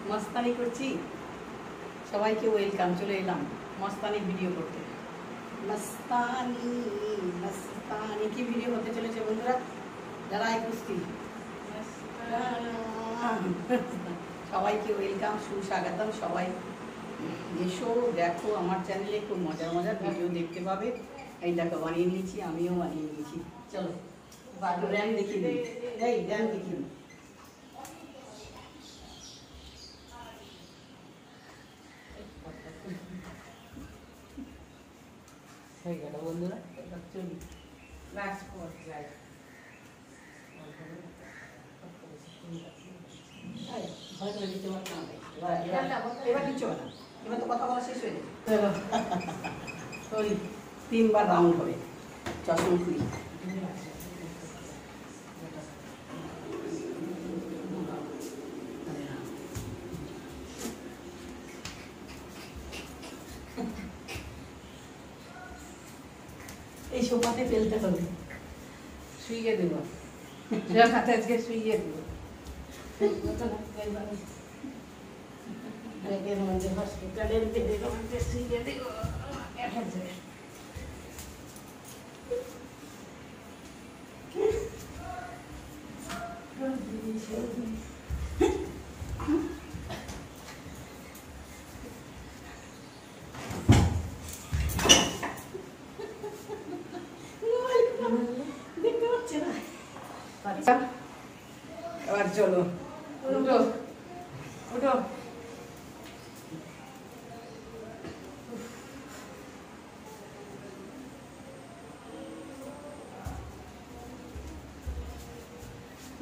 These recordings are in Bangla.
মস্তানি করছি। সবাইকে ওয়েলকাম। চলে এলাম মস্তানি ভিডিও করতে। মস্তানি মস্তানি কি ভিডিও হতে চলেছে বন্ধুরা? যারাই কুস্তি সবাইকে ওয়েলকাম, সুস্বাগতম। সবাই এসো, দেখো আমার চ্যানেলে খুব মজার মজার ভিডিও দেখতে পাবে। এই দেখো বানিয়ে নিয়েছি, আমিও বানিয়ে নিয়েছি। চলো র্যাম দেখিয়ে দিই। এই র্যাম দেখিয়ে দিই। হয়ে গেল বন্ধুরা, চলি এবার কিছু না, এবার তো কথা বলা শেষ হয়ে যাবে। সরি, 3বার রাউন্ড হবে চশমা খুলি। এই সোফাতে ফেলতে হবে, শুইয়ে দেবো। হাতে আজকে শুইয়ে দেবো। হসপিটালের বেডের মধ্যে শুইয়ে দেবো। এবার চলো উঠো উঠো।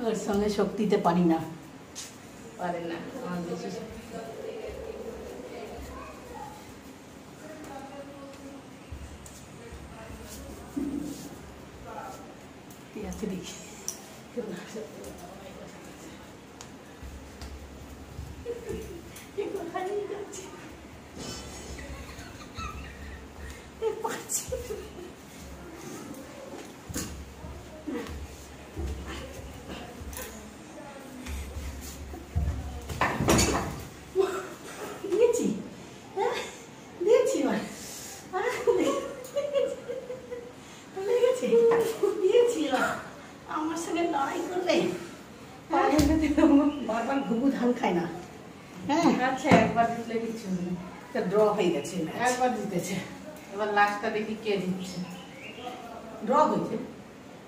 ওর সঙ্গে শক্তিতে পারি না, পারে না আমার বেশি। ঠিক আছে দেখি আমার সঙ্গে লড়াই করলে বারবার ঘুঘু ধান খায় না। হ্যাঁ আচ্ছা, একবার জিতলে কিছু নেই, ড্র হয়ে গেছে। একবার জিতেছে, এবার লাস্টটা দেখি কে জিতছে। ড্র হয়েছে,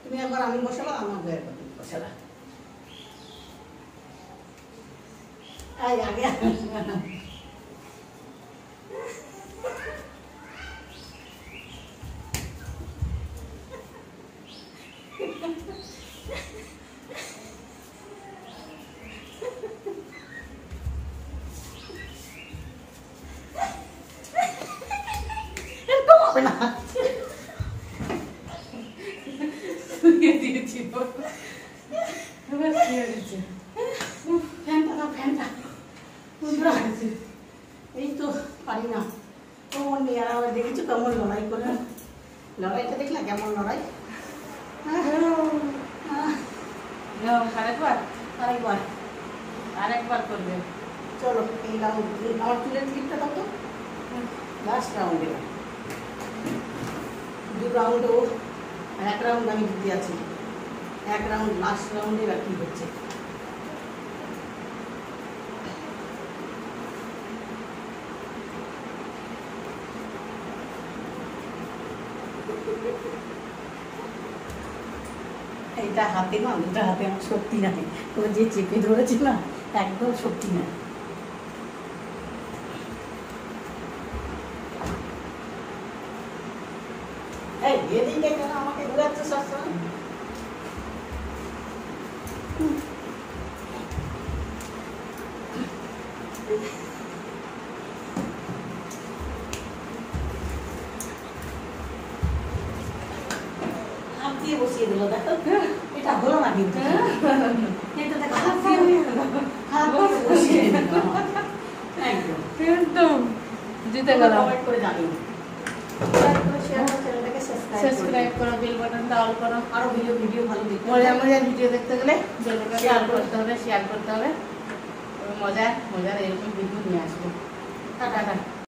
তুমি একবার আমি বসালা, আমাকে একবার তুমি বসালা। আগে হবে না, এই তো পারি না। কেমন মেয়েরা দেখেছো কেমন লড়াই করে? লড়াইটা দেখলা কেমন লড়াই? আরেকবার করবে। চলো এই রাউন্ড আমার চুলের ক্লিপটা দাও তো। লাস্ট রাউন্ড, এবার 2 রাউন্ড ও 1 রাউন্ড আমি জিতে আছি। 1 রাউন্ড লাস্ট রাউন্ডে এবার কি হচ্ছে? এইটা হাতে না, 2টা হাতে আমার শক্তি নাই। তো যে চেপে ধরেছে না, একদম শক্তি নাই। এই এদিকে কেন আমাকে ঘুরাচ্ছে সবসময়? হাত দিয়ে বসিয়ে দিল, দেখো এটা হলো না কিন্তু। একদম জিতে গেলাম। করে জানি শেয়ার সাবস্ক্রাইব করো, বেল বাটনটা অল করো। আরো ভিডিও ভালো দেখতে মজার মজার ভিডিও দেখতে গেলে বেল বাটনটা অল করতে হবে, শেয়ার করতে হবে। মজার মজার এরকম ভিডিও নিয়ে আসবো। টাটা।